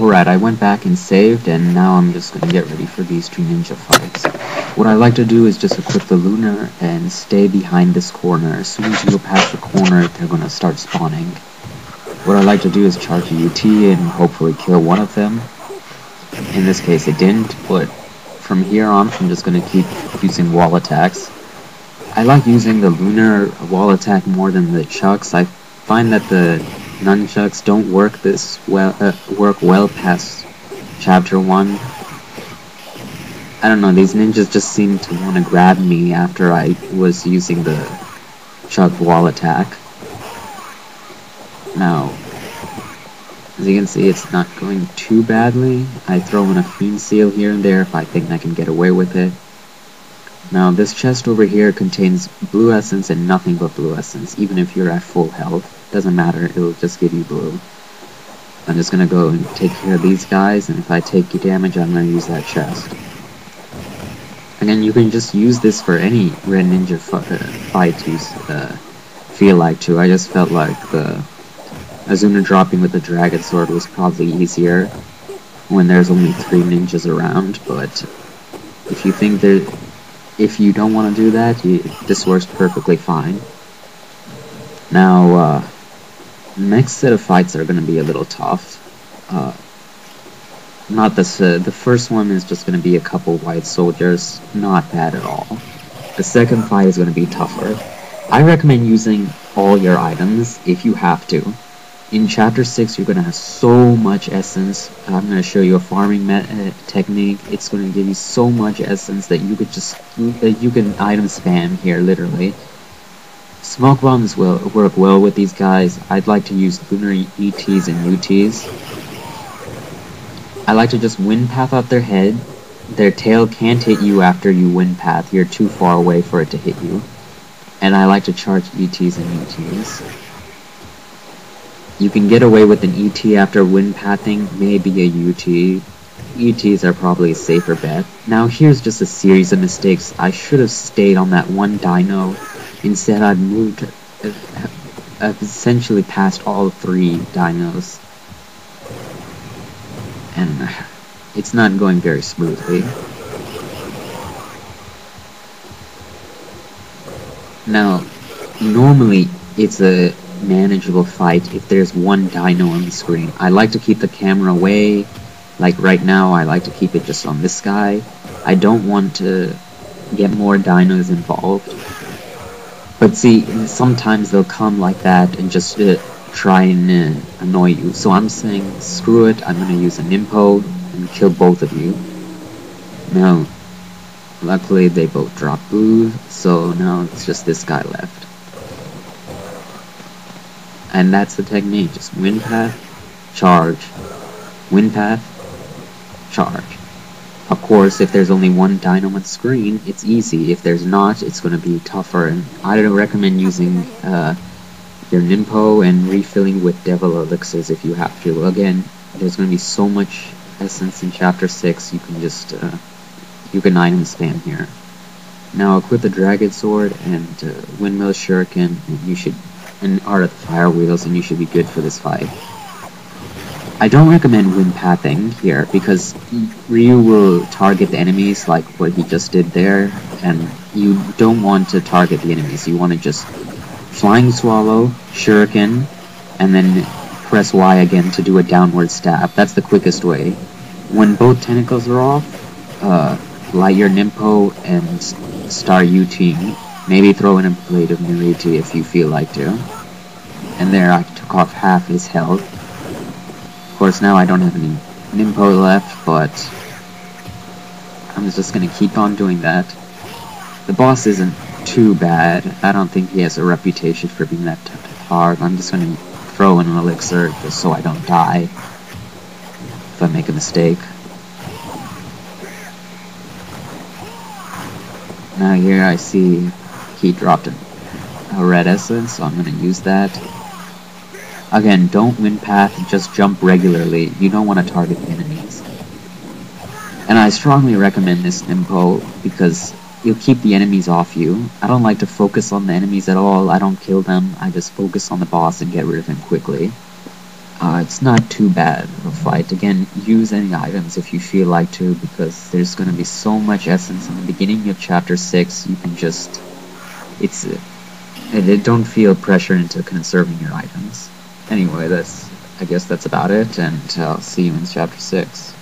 Alright, I went back and saved, and now I'm just gonna get ready for these two ninja fights. What I like to do is just equip the Lunar and stay behind this corner. As soon as you go past the corner, they're gonna start spawning. What I like to do is charge a UT and hopefully kill one of them. In this case it didn't, but from here on I'm just gonna keep using wall attacks. I like using the Lunar wall attack more than the chucks. I find that the nunchucks don't work well past chapter 1. I don't know, these ninjas just seem to want to grab me after I was using the chuck wall attack. Now, as you can see, it's not going too badly. I throw in a fiend seal here and there if I think I can get away with it. Now, this chest over here contains blue essence and nothing but blue essence, even if you're at full health. Doesn't matter, it'll just give you blue. I'm just gonna go and take care of these guys, and if I take damage, I'm gonna use that chest. Again, you can just use this for any red ninja fight you feel like to. I just felt like the Azuna dropping with the dragon sword was probably easier when there's only 3 ninjas around, but if you don't want to do that, this works perfectly fine. Now, next set of fights are going to be a little tough. The first one is just going to be a couple white soldiers, not bad at all. The second fight is going to be tougher. I recommend using all your items if you have to. In chapter 6 you're going to have so much essence. I'm going to show you a farming technique. It's going to give you so much essence that you can item spam here, literally. Smoke bombs will work well with these guys. I'd like to use lunar ETs and UTs. I like to just wind path up their head. Their tail can't hit you after you wind path. You're too far away for it to hit you. And I like to charge ETs and UTs. You can get away with an ET after wind pathing, maybe a UT. ETs are probably a safer bet. Now here's just a series of mistakes. I should have stayed on that one dino. Instead I've moved, I've essentially passed all 3 dinos. And it's not going very smoothly. Now, normally it's a manageable fight if there's 1 dino on the screen. I like to keep the camera away. Like right now, I like to keep it just on this guy. I don't want to get more dinos involved. But see, sometimes they'll come like that and just try and annoy you. So I'm saying, screw it, I'm going to use a Nimpo and kill both of you. Now, luckily they both dropped blue, so now it's just this guy left. And that's the technique, just wind path, charge, wind path, charge. Of course, if there's only 1 dino on the screen, it's easy. If there's not, it's going to be tougher, and I don't recommend using your Nimpo and refilling with Devil Elixirs if you have to. Again, there's going to be so much essence in chapter 6, you can just, you can item spam here. Now equip the Dragon Sword and Windmill Shuriken, and Art of the Fire Wheels, and you should be good for this fight. I don't recommend wind pathing here, because Ryu will target the enemies like what he just did there, and you don't want to target the enemies. You want to just Flying Swallow, Shuriken, and then press Y again to do a downward stab. That's the quickest way. When both tentacles are off, light your Nimpo and start UTing. Maybe throw in a blade of Nariti if you feel like to. And there I took off half his health. Of course now I don't have any Nimpo left, but I'm just gonna keep on doing that. The boss isn't too bad. I don't think he has a reputation for being that hard. I'm just gonna throw in an elixir just so I don't die if I make a mistake. Now here I see he dropped a red essence, so I'm going to use that. Again, don't wind path, just jump regularly. You don't want to target the enemies. And I strongly recommend this Nimpo because you'll keep the enemies off you. I don't like to focus on the enemies at all. I don't kill them. I just focus on the boss and get rid of him quickly. It's not too bad of a fight. Again, use any items if you feel like to, because there's going to be so much essence in the beginning of chapter 6. You can just, don't feel pressure into conserving your items. Anyway, I guess that's about it, and I'll see you in chapter 6.